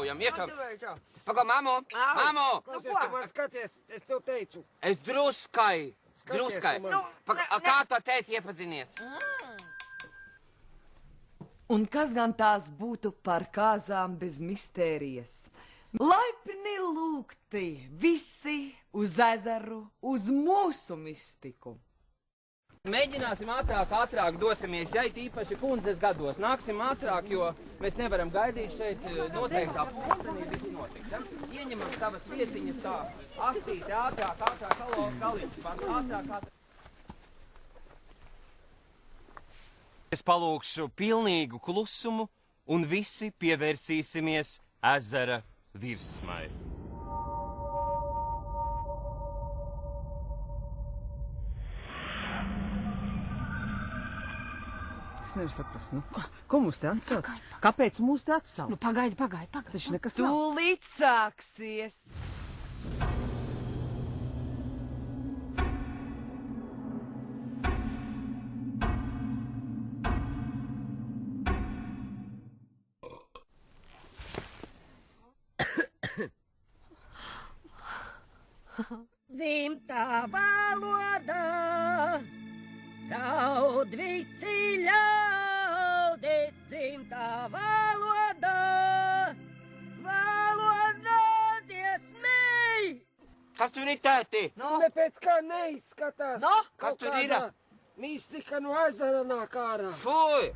Iešām. Pagā, mamo! Mamo! Nu, ko? Man skaties, es tev teicu. Es druskai. Kā tu tēti iepazinies? Un kas gan tās būtu par kāzām bez mistērijas? Laipni lūgti visi uz ezeru, uz mūsu mistiku. Mēģināsim ātrāk dosimies, ja īpaši kundzes gados. Nāksim ātrāk, jo mēs nevaram gaidīt šeit noteiktā pultenī viss notiks. Ja? Ieņemam savas vietiņas tā, astīti, ātrāk, halo, kaliņš, ātrāk. Es palūkšu pilnīgu klusumu un visi pievērsīsimies ezera virsmai. Es nevaru saprast, ko mums te atsauc? Kāpēc mūs te atsauc? Nu, pagaidi. Taču nekas nav. Tūlīt sāksies. Dzimtā valodā raud visi ļaudis, dzimtā valodā dziesmī. Kas tur ir, tēti? Nepēc kā neizskatās. Kas tur ir? Mistika no ezera nāk ārā. Fui!